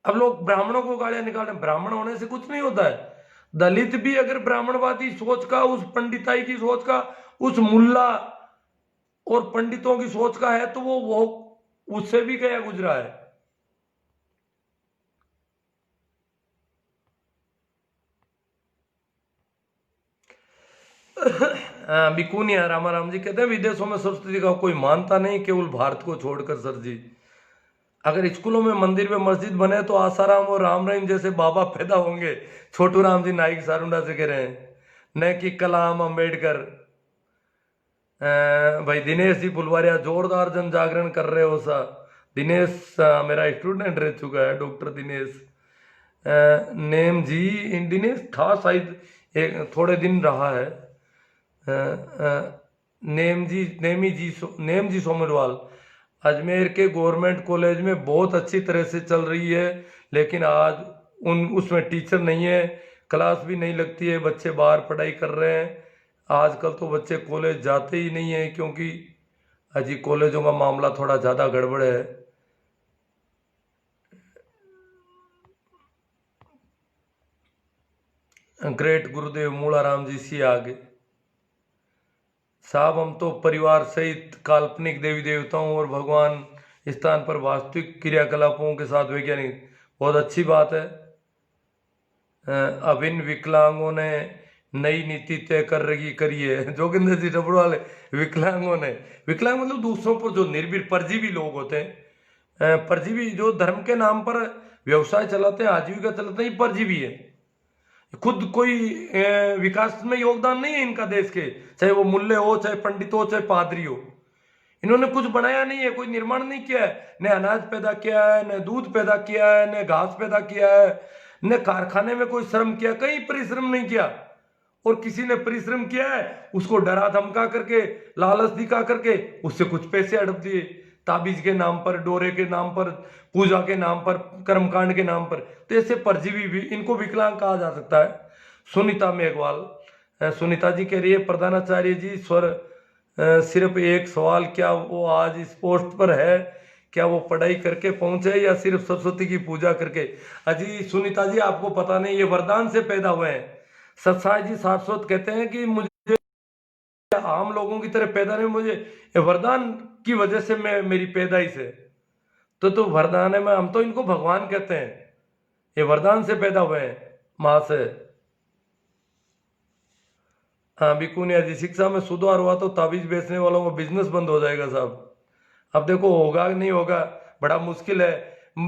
अब लोग ब्राह्मणों को गालियां निकाल रहे हैं। ब्राह्मण होने से कुछ नहीं होता है। दलित भी अगर ब्राह्मणवादी सोच का, उस पंडिताई की सोच का, उस मुल्ला और पंडितों की सोच का है, तो वो उससे भी गया गुजरा है। बिकुनिया रामाराम जी कहते हैं, विदेशों में सरस्वती का कोई मानता नहीं, केवल भारत को छोड़कर सर जी। अगर स्कूलों में मंदिर में मस्जिद बने तो आसाराम और राम रहीम जैसे बाबा पैदा होंगे। छोटू राम जी नाइक सारुंडा से कह रहे हैं। न कि कलाम अंबेडकर। भाई दिनेश जी फुलवारिया, जोरदार जन जागरण कर रहे हो सा। दिनेश मेरा स्टूडेंट रह चुका है, डॉक्टर दिनेश। नेम जी, दिनेश था शायद, एक थोड़े दिन रहा है। नेम जी सोमरवाल, अजमेर के गवर्नमेंट कॉलेज में बहुत अच्छी तरह से चल रही है, लेकिन आज उसमें टीचर नहीं है, क्लास भी नहीं लगती है, बच्चे बाहर पढ़ाई कर रहे हैं। आजकल तो बच्चे कॉलेज जाते ही नहीं है, क्योंकि अजी कॉलेजों का मामला थोड़ा ज़्यादा गड़बड़ है। ग्रेट गुरुदेव मूलाराम जी सी आगे साहब, हम तो परिवार सहित काल्पनिक देवी देवताओं और भगवान स्थान पर वास्तविक क्रियाकलापों के साथ वैज्ञानिक, बहुत अच्छी बात है। अभिन्न विकलांगों ने नई नीति तय करी है। जोगिंदर जी डबड़ वाले, विकलांग मतलब दूसरों पर जो निर्भीर परजीवी लोग होते हैं, परजीवी जो धर्म के नाम पर व्यवसाय चलाते हैं, आजीविका चलाते हैं, परजीवी है। खुद कोई विकास में योगदान नहीं है इनका देश के, चाहे वो मुल्ले हो, चाहे पंडित हो, चाहे पादरी हो। इन्होंने कुछ बनाया नहीं है, कोई निर्माण नहीं किया है, न अनाज पैदा किया है, न दूध पैदा किया है, न घास पैदा किया है, न कारखाने में कोई श्रम किया, कहीं परिश्रम नहीं किया। और किसी ने परिश्रम किया है उसको डरा धमका करके, लालच दिखा करके उससे कुछ पैसे हड़प दिए, ताबीज के नाम पर, डोरे के नाम पर, पूजा के नाम पर, कर्मकांड के नाम पर। तो ऐसे परजीवी भी, इनको विकलांग कहा जा सकता है। सुनीता मेघवाल, सुनीता जी कह रही है प्रधानाचार्य जी स्वर सिर्फ एक सवाल, क्या वो आज इस पोस्ट पर है, क्या वो पढ़ाई करके पहुंचे या सिर्फ सरस्वती की पूजा करके? अजी सुनीता जी, आपको पता नहीं, ये वरदान से पैदा हुए हैं। सत्साई जी शाश्वत कहते हैं कि मुझे आम लोगों की तरह पैदा नहीं, मुझे ये वरदान की वजह से मैं, मेरी पैदाइश है। तो वरदान है, मैं, हम तो इनको भगवान कहते हैं, ये वरदान से पैदा हुए हैं मां से। हाँ बिकुनिया जी, शिक्षा में सुधार हुआ तो ताबीज बेचने वालों का बिजनेस बंद हो जाएगा साहब। अब देखो होगा नहीं होगा, बड़ा मुश्किल है।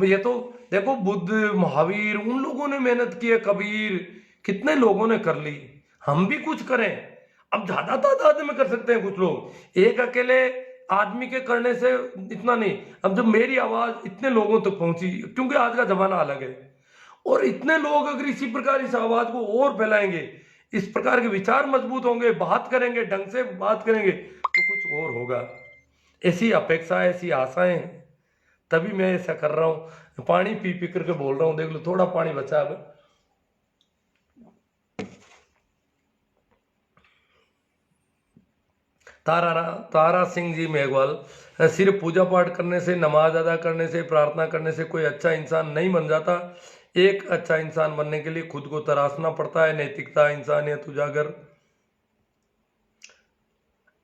ये तो देखो बुद्ध, महावीर, उन लोगों ने मेहनत की है, कबीर, कितने लोगों ने कर ली, हम भी कुछ करें। अब ज्यादा तादाद में कर सकते हैं कुछ लोग, एक अकेले आदमी के करने से इतना नहीं। अब जब मेरी आवाज इतने लोगों तक पहुंची, क्योंकि आज का जमाना अलग है, और इतने लोग अगर इसी प्रकार इस आवाज को और फैलाएंगे, इस प्रकार के विचार मजबूत होंगे, बात करेंगे, ढंग से बात करेंगे, तो कुछ और होगा। ऐसी अपेक्षा, ऐसी आशाएं हैं, तभी मैं ऐसा कर रहा हूं। पानी पी पी करके बोल रहा हूं, देख लो थोड़ा पानी बचा अब। तारा सिंह जी मेघवाल, सिर्फ पूजा पाठ करने से, नमाज अदा करने से, प्रार्थना करने से कोई अच्छा इंसान नहीं बन जाता। एक अच्छा इंसान बनने के लिए खुद को तराशना पड़ता है। नैतिकता, इंसानियत उजागर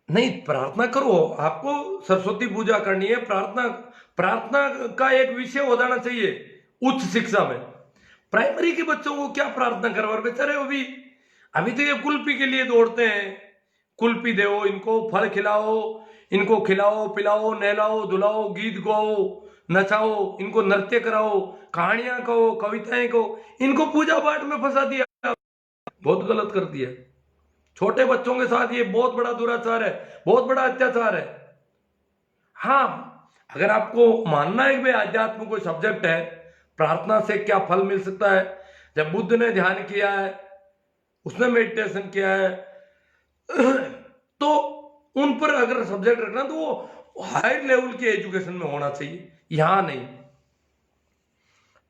नहीं, प्रार्थना करो, आपको सरस्वती पूजा करनी है, प्रार्थना, प्रार्थना का एक विषय हो जाना चाहिए उच्च शिक्षा में। प्राइमरी के बच्चों को क्या प्रार्थना करो, और बेचारे अभी अभी तो ये कुल्फी के लिए दौड़ते हैं, कुल्फी दो इनको, फल खिलाओ, इनको खिलाओ पिलाओ, नहलाओ धुलाओ, गीत गाओ, नचाओ, इनको नृत्य कराओ, कहानियां कहो, कविताएं कहो, इनको पूजा पाठ में फंसा दिया, बहुत गलत कर दिया। छोटे बच्चों के साथ ये बहुत बड़ा दुराचार है, बहुत बड़ा अत्याचार है। हाँ, अगर आपको मानना है कि भाई अध्यात्म कोई सब्जेक्ट है, प्रार्थना से क्या फल मिल सकता है, जब बुद्ध ने ध्यान किया है, उसने मेडिटेशन किया है, तो उन पर अगर सब्जेक्ट रखना तो वो हाई लेवल की एजुकेशन में होना चाहिए, यहां नहीं।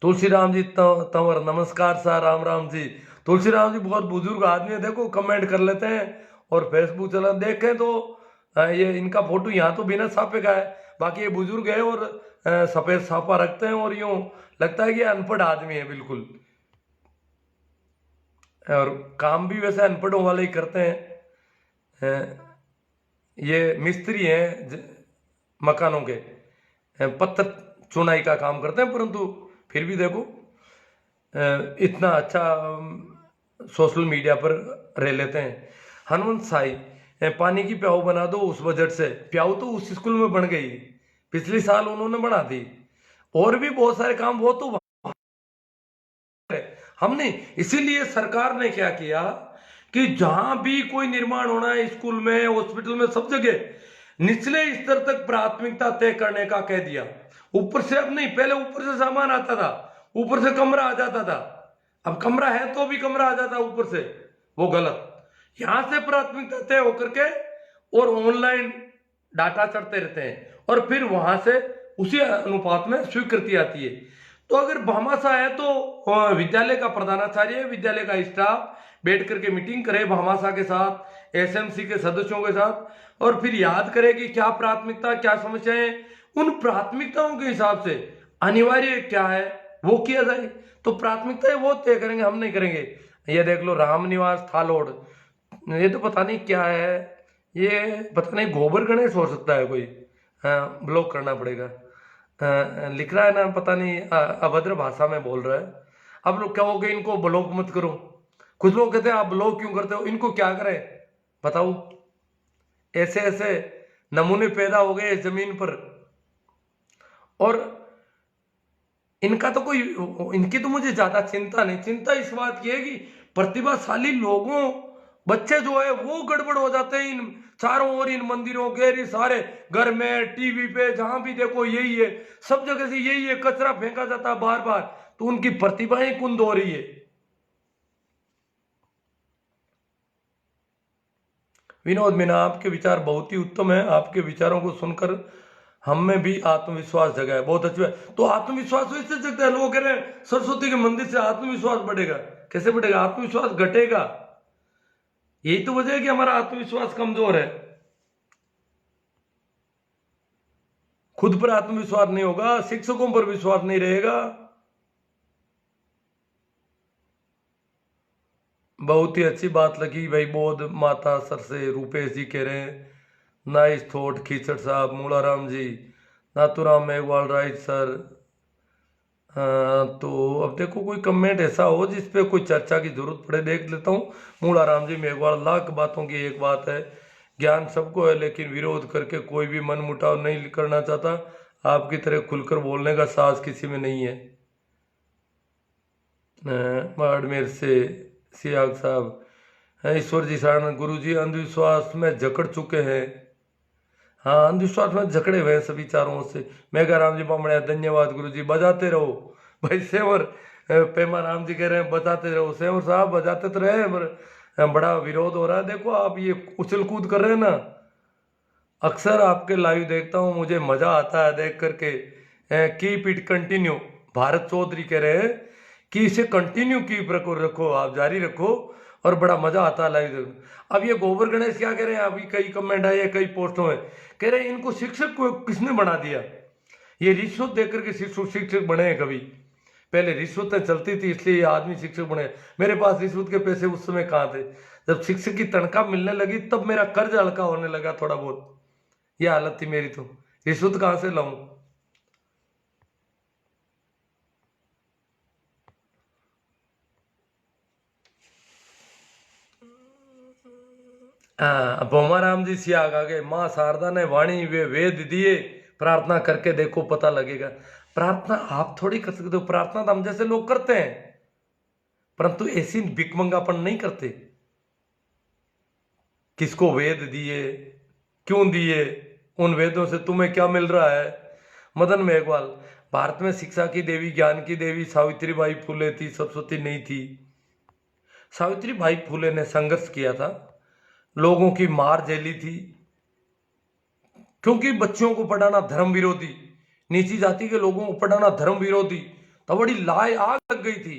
तुलसीराम जी तंवर, नमस्कार सर, राम राम जी। तुलसीराम जी बहुत बुजुर्ग आदमी है, देखो कमेंट कर लेते हैं, और फेसबुक चला देखें तो ये इनका फोटो यहाँ तो बिना छापे का है, बाकी ये बुजुर्ग है और सफेद छापा रखते हैं, और यूं लगता है कि अनपढ़ आदमी है बिल्कुल, और काम भी वैसे अनपढ़ों वाले ही करते हैं। ये मिस्त्री हैं मकानों के, पत्थर चुनाई का काम करते हैं, परंतु फिर भी देखो इतना अच्छा सोशल मीडिया पर रह लेते हैं। हनुमंत साई, पानी की प्याऊ बना दो उस बजट से, प्याऊ तो उस स्कूल में बन गई, पिछले साल उन्होंने बना दी, और भी बहुत सारे काम वो तो हमने। इसीलिए सरकार ने क्या किया कि जहां भी कोई निर्माण होना है, स्कूल में, हॉस्पिटल में, सब जगह निचले स्तर तक प्राथमिकता तय करने का कह दिया। ऊपर से अब नहीं, पहले ऊपर से सामान आता था, ऊपर से कमरा आ जाता था, अब कमरा है तो भी कमरा आ जाता ऊपर से, वो गलत। यहां से प्राथमिकता तय होकर के और ऑनलाइन डाटा चढ़ते रहते हैं, और फिर वहां से उसी अनुपात में स्वीकृति आती है। तो अगर भामाशाह है तो विद्यालय का प्रधानाचार्य, विद्यालय का स्टाफ बैठ करके मीटिंग करे भामाशाह के साथ, एसएमसी के सदस्यों के साथ, और फिर याद करे कि क्या प्राथमिकता, क्या समस्याएं, उन प्राथमिकताओं के हिसाब से अनिवार्य क्या है वो किया जाए। तो प्राथमिकताएं वो तय करेंगे, हम नहीं करेंगे। ये देख लो रामनिवास थालोड़, ये तो पता नहीं क्या है, ये पता नहीं गोबर गणेश हो सकता है कोई, ब्लॉक करना पड़ेगा। लिख रहा है ना, पता नहीं अभद्र भाषा में बोल रहा है। अब लोग क्या हो गए, इनको ब्लॉक मत करो। कुछ लोग कहते हैं आप ब्लॉक क्यों करते हो, इनको क्या करें बताओ। ऐसे ऐसे नमूने पैदा हो गए इस जमीन पर, और इनका तो कोई, इनकी तो मुझे ज्यादा चिंता नहीं, चिंता इस बात की है कि प्रतिभाशाली लोगों बच्चे जो है वो गड़बड़ हो जाते हैं इन चारों ओर, इन मंदिरों के सारे घर में, टीवी पे, जहां भी देखो यही है, सब जगह से यही है, कचरा फेंका जाता है बार बार, तो उनकी प्रतिभाएं कुंद हो रही है। विनोद मीना, आपके विचार बहुत ही उत्तम है, आपके विचारों को सुनकर हम में भी आत्मविश्वास जगा है, बहुत अच्छा है। तो आत्मविश्वास वैसे जगता है, लोग कह रहे हैं सरस्वती के मंदिर से आत्मविश्वास बढ़ेगा, कैसे बढ़ेगा? आत्मविश्वास घटेगा। यही तो वजह है कि हमारा आत्मविश्वास कमजोर है। खुद पर आत्मविश्वास नहीं होगा, शिक्षकों पर विश्वास नहीं रहेगा। बहुत ही अच्छी बात लगी भाई, बौद्ध माता सर से रूपेश जी कह रहे हैं नाइस थॉट खीचड़ साहब, मूलाराम जी, नाथुराम मेघवाल राइट सर। तो अब देखो कोई कमेंट ऐसा हो जिस पे कोई चर्चा की जरूरत पड़े, देख लेता हूँ। मूलाराम जी मेघवाल, लाख बातों की एक बात है, ज्ञान सबको है लेकिन विरोध करके कोई भी मन मुटाव नहीं करना चाहता, आपकी तरह खुलकर बोलने का साहस किसी में नहीं है। बाड़मेर से सियाग साहब, ईश्वर जी सारण, गुरु जी अंधविश्वास में जकड़ चुके हैं। हाँ, अंधविश्वास में जकड़े हुए हैं सभी चारों ओर से। मेघा राम जी बामणिया, धन्यवाद गुरु जी, बजाते रहो भाई। सेवर पेमा राम जी कह रहे हैं बजाते रहो, सेवर साहब बजाते तो रहे, पर बड़ा विरोध हो रहा है। देखो आप ये उछल कूद कर रहे हैं ना, अक्सर आपके लाइव देखता हूँ, मुझे मजा आता है देख करके। Keep it continue, Bharat Chaudhary कह रहे हैं कि इसे कंटिन्यू कीप रखो, आप जारी रखो, और बड़ा मजा आता है लाइव। अब ये गोबर गणेश क्या कह रहे हैं, अभी कई कमेंट आए, कई पोस्टों में कह रहे हैं इनको शिक्षक को किसने बना दिया, ये रिश्वत देकर के शिक्षक बने हैं। कभी पहले रिश्वतें चलती थी इसलिए ये आदमी शिक्षक बने। मेरे पास रिश्वत के पैसे उस समय कहाँ थे? जब शिक्षक की तनख्वाह मिलने लगी तब मेरा कर्ज हल्का होने लगा थोड़ा बहुत। ये हालत थी मेरी, तो रिश्वत कहां से लाऊं? भोमाराम जी सियाग आ गए, माँ शारदा ने वाणी वे वेद दिए, प्रार्थना करके देखो पता लगेगा। प्रार्थना आप थोड़ी कर सकते हो, प्रार्थना तो हम जैसे लोग करते हैं, परंतु ऐसी भिकमंगापन नहीं करते। किसको वेद दिए, क्यों दिए, उन वेदों से तुम्हें क्या मिल रहा है? मदन मेघवाल, भारत में शिक्षा की देवी, ज्ञान की देवी सावित्रीबाई फुले थी, सरस्वती नहीं थी। सावित्रीबाई फुले ने संघर्ष किया था, लोगों की मार झेली थी, क्योंकि बच्चों को पढ़ाना धर्म विरोधी, नीची जाति के लोगों को पढ़ाना धर्म विरोधी, तो बड़ी लाए आग लग गई थी,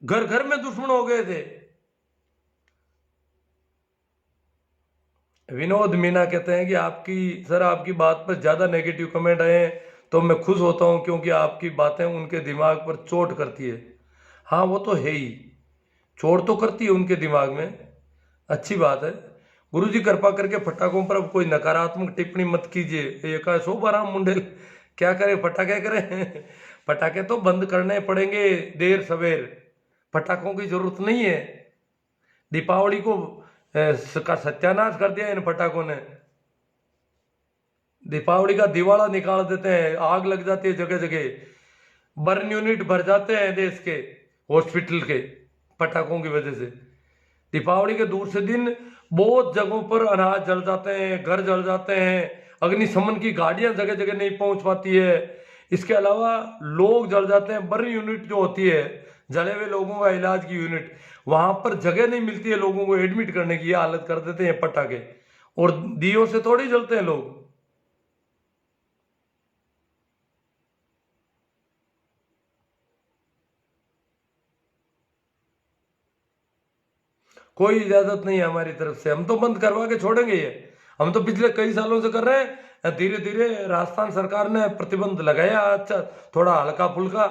घर घर में दुश्मन हो गए थे। विनोद मीना कहते हैं कि आपकी बात पर ज्यादा नेगेटिव कमेंट आए हैं तो मैं खुश होता हूं, क्योंकि आपकी बातें उनके दिमाग पर चोट करती है। हाँ वो तो है ही, चोट तो करती है उनके दिमाग में, अच्छी बात है। गुरु जी कृपा करके पटाखों पर अब कोई नकारात्मक टिप्पणी मत कीजिए। ये कहा शोभाराम मुंडेल, क्या करें, पटाखे करें? पटाखे तो बंद करने पड़ेंगे देर सवेर, पटाखों की जरूरत नहीं है। दीपावली को का सत्यानाश कर दिया इन पटाखों ने। दीपावली का दिवाला निकाल देते हैं, आग लग जाती है जगह जगह, बर्न यूनिट भर जाते हैं देश के हॉस्पिटल के पटाखों की वजह से। दीपावली के दूसरे दिन बहुत जगहों पर अनाज जल जाते हैं, घर जल जाते हैं, अग्निशमन की गाड़ियां जगह जगह नहीं पहुंच पाती है। इसके अलावा लोग जल जाते हैं, बर्न यूनिट जो होती है, जले हुए लोगों का इलाज की यूनिट, वहां पर जगह नहीं मिलती है लोगों को एडमिट करने की, हालत कर देते हैं पटाखे। और दियों से थोड़ी जलते हैं लोग। कोई इजाजत नहीं है हमारी तरफ से, हम तो बंद करवा के छोड़ेंगे ये। हम तो पिछले कई सालों से कर रहे हैं, धीरे धीरे राजस्थान सरकार ने प्रतिबंध लगाया, अच्छा थोड़ा हल्का फुल्का,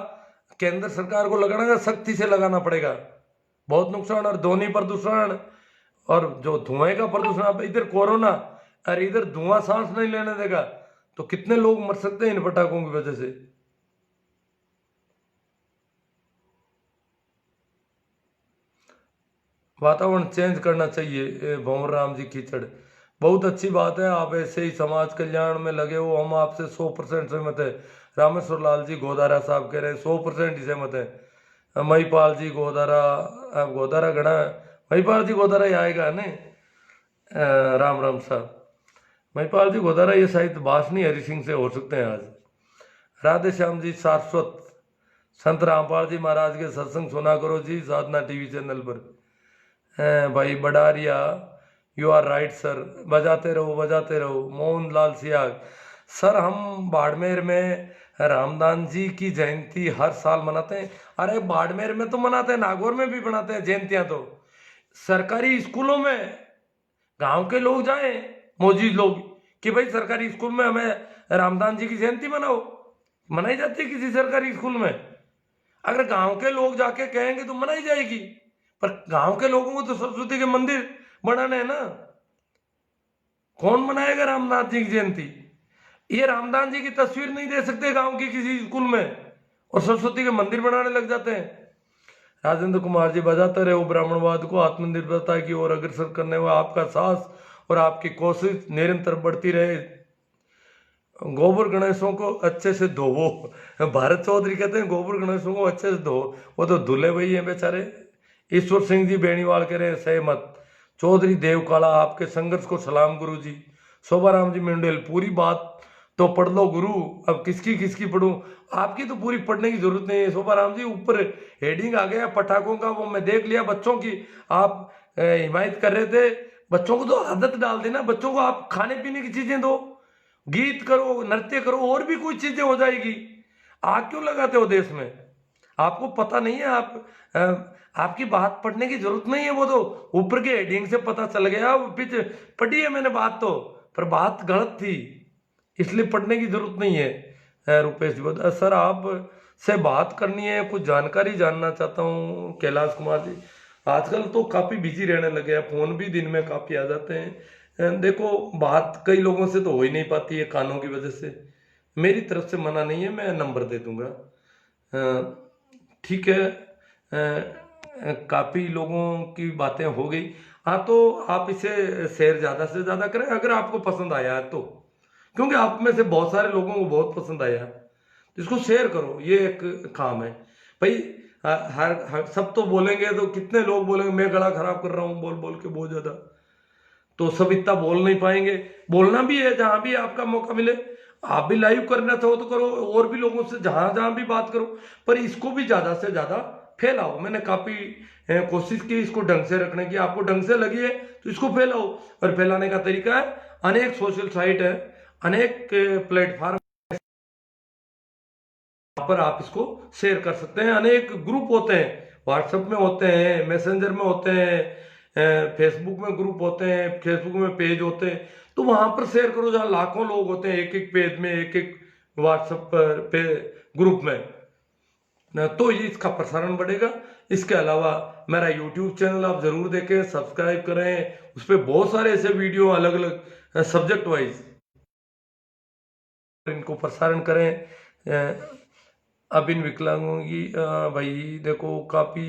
केंद्र सरकार को लगाना, सख्ती से लगाना पड़ेगा। बहुत नुकसान, और ध्वनि प्रदूषण और जो धुएं का प्रदूषण, अब इधर कोरोना और इधर धुआं सांस नहीं लेने देगा, तो कितने लोग मर सकते हैं इन पटाखों की वजह से। वातावरण चेंज करना चाहिए। भंवर राम जी कीचड़, बहुत अच्छी बात है, आप ऐसे ही समाज कल्याण में लगे हो, हम आपसे 100% सहमत है। रामेश्वर लाल जी गोदारा साहब कह रहे हैं 100% ही सहमत है। महिपाल जी गोदारा, गोदारा गणा महिपाल जी गोदारा ही आएगा ने। राम राम साहब। महिपाल जी गोदारा ये शायद बासनी हरि सिंह से हो सकते हैं आज। राधे श्याम जी सारस्वत। संत रामपाल जी महाराज के सत्संग सुना करो जी साधना टीवी चैनल पर। भाई बडारिया, यू आर राइट सर, बजाते रहो। मोहन लाल सियाग सर, हम बाड़मेर में रामदास जी की जयंती हर साल मनाते हैं। अरे बाड़मेर में तो मनाते हैं, नागौर में भी मनाते हैं जयंतियां। तो सरकारी स्कूलों में गांव के लोग जाएं, मौजूद लोग, कि भाई सरकारी स्कूल में हमें रामदास जी की जयंती मनाई जाती है किसी सरकारी स्कूल में। अगर गांव के लोग जाके कहेंगे तो मनाई जाएगी, पर गांव के लोगों को तो सरस्वती के मंदिर बनाने हैं ना। कौन मनाएगा रामदास जी की जयंती? ये रामदास जी की तस्वीर नहीं दे सकते गांव की किसी स्कूल में, और सरस्वती के मंदिर बनाने लग जाते हैं। राजेंद्र कुमार जी बजाते रहे ब्राह्मणवाद को आत्मनिर्भरता की ओर अग्रसर करने में आपका साहस और आपकी कोशिश निरंतर बढ़ती रहे। गोबर गणेशों को अच्छे से धोवो। भारत चौधरी कहते हैं गोबर गणेशों को अच्छे से धो, वो तो धुले वही हैं बेचारे। ईश्वर सिंह जी बेनीवाल कह रहे हैं सहमत। चौधरी देवकाला आपके संघर्ष को सलाम गुरु जी। शोभाराम जी मंडेल पूरी बात तो पढ़ लो गुरु, अब किसकी पढ़ूं? आपकी तो पूरी पढ़ने की जरूरत नहीं है शोभाराम जी। ऊपर हेडिंग आ गया पटाखों का, वो मैं देख लिया बच्चों की आप हिमायत कर रहे थे। बच्चों को तो आदत डाल देना, बच्चों को आप खाने पीने की चीजें दो, गीत करो, नृत्य करो, और भी कुछ चीजें हो जाएगी। आग क्यों लगाते हो देश में? आपको पता नहीं है, आपकी बात पढ़ने की जरूरत नहीं है। वो तो ऊपर के हेडिंग से पता चल गया, पीछे पढ़ी है मैंने बात तो, पर बात गलत थी, इसलिए पढ़ने की जरूरत नहीं है। रुपेश जी सर आप से बात करनी है, कुछ जानकारी जानना चाहता हूँ। कैलाश कुमार जी आजकल तो काफी बिजी रहने लगे हैं, फोन भी दिन में काफी आ जाते हैं। देखो बात कई लोगों से तो हो ही नहीं पाती है कानों की वजह से। मेरी तरफ से मना नहीं है, मैं नंबर दे दूंगा। ठीक है, काफी लोगों की बातें हो गई। हाँ तो आप इसे शेयर ज्यादा से ज्यादा करें अगर आपको पसंद आया है तो, क्योंकि आप में से बहुत सारे लोगों को बहुत पसंद आया है, तो इसको शेयर करो, ये एक काम है भाई। हर सब तो बोलेंगे तो कितने लोग बोलेंगे मैं गला खराब कर रहा हूँ बोल बोल के बहुत ज्यादा, तो सब इतना बोल नहीं पाएंगे। बोलना भी है जहां भी आपका मौका मिले, आप भी लाइव करना चाहो तो करो, और भी लोगों से जहां जहां भी बात करो, पर इसको भी ज्यादा से ज्यादा फैलाओ। मैंने काफी कोशिश की इसको ढंग से रखने की, आपको ढंग से लगी है तो इसको फैलाओ। और फैलाने का तरीका है, अनेक सोशल साइट है, अनेक प्लेटफॉर्म पर आप इसको शेयर कर सकते हैं। अनेक ग्रुप होते हैं, व्हाट्सएप में होते हैं, मैसेंजर में होते हैं, फेसबुक में ग्रुप होते हैं, फेसबुक में पेज होते हैं, तो वहां पर शेयर करो जहां लाखों लोग होते हैं, एक एक पेज में, एक एक व्हाट्सएप पे ग्रुप में, तो ये इसका प्रसारण बढ़ेगा। इसके अलावा मेरा यूट्यूब चैनल आप जरूर देखें, सब्सक्राइब करें, उस पर बहुत सारे ऐसे वीडियो अलग अलग सब्जेक्ट वाइज इनको प्रसारण करें। अब इन विकलांगों की भाई देखो काफी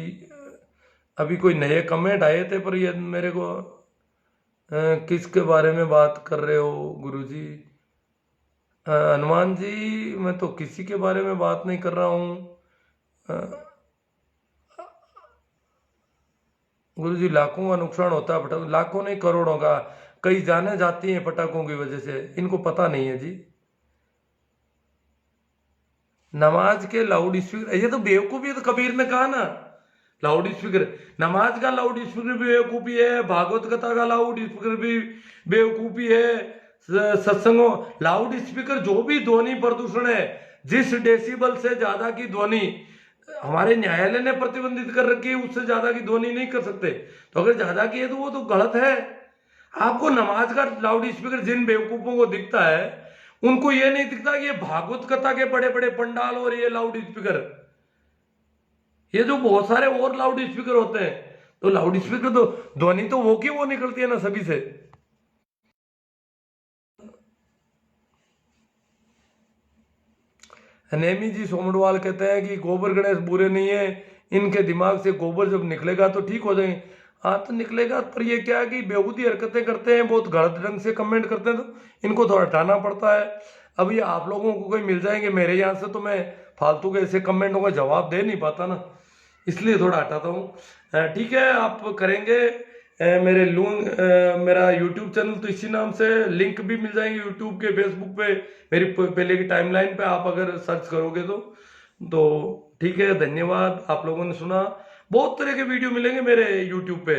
अभी कोई नए कमेंट आए थे, पर ये मेरे को किसके बारे में बात कर रहे हो गुरुजी? हनुमान जी मैं तो किसी के बारे में बात नहीं कर रहा हूँ गुरुजी। लाखों का नुकसान होता है पटाखों, लाखों नहीं करोड़ों का, कई जाने जाती हैं पटाखों की वजह से, इनको पता नहीं है जी। नमाज के लाउड स्पीकर, ये तो बेवकूफी है, तो कबीर ने कहा ना लाउड स्पीकर, नमाज का लाउड स्पीकर भी बेवकूफी है, भागवत कथा का लाउड स्पीकर भी बेवकूफी है, सत्संगों लाउड स्पीकर जो भी ध्वनि प्रदूषण है, जिस डेसिबल से ज्यादा की ध्वनि हमारे न्यायालय ने प्रतिबंधित कर रखी है, उससे ज्यादा की ध्वनि नहीं कर सकते। तो अगर ज्यादा की है तो वो तो गलत है। आपको नमाज का लाउड स्पीकर जिन बेवकूफों को दिखता है, उनको ये नहीं दिखता कि ये भागवत कथा के बड़े बड़े पंडाल और ये लाउड स्पीकर, ये जो बहुत सारे और लाउड स्पीकर होते हैं, तो लाउड स्पीकर तो ध्वनि तो वो की वो निकलती है ना सभी से। नेमी जी सोमडवाल कहते हैं कि गोबर गणेश बुरे नहीं है, इनके दिमाग से गोबर जब निकलेगा तो ठीक हो जाएंगे। हाँ तो निकलेगा, पर ये क्या है कि बेहूदी हरकतें करते हैं, बहुत गलत ढंग से कमेंट करते हैं, तो इनको थोड़ा हटाना पड़ता है। अब ये आप लोगों को कोई मिल जाएंगे मेरे यहाँ से, तो मैं फालतू के ऐसे कमेंटों का जवाब दे नहीं पाता ना, इसलिए थोड़ा हटाता हूँ। ठीक है, आप करेंगे मेरा यूट्यूब चैनल तो इसी नाम से, लिंक भी मिल जाएंगे यूट्यूब के, फेसबुक पे मेरी पहले की टाइमलाइन पे आप अगर सर्च करोगे तो ठीक है। धन्यवाद, आप लोगों ने सुना। बहुत तरह के वीडियो मिलेंगे मेरे यूट्यूब पे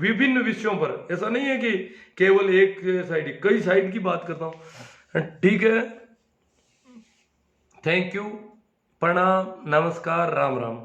विभिन्न विषयों पर, ऐसा नहीं है कि केवल एक साइड, कई साइड की बात करता हूँ। ठीक है, थैंक यू, प्रणाम, नमस्कार, राम राम।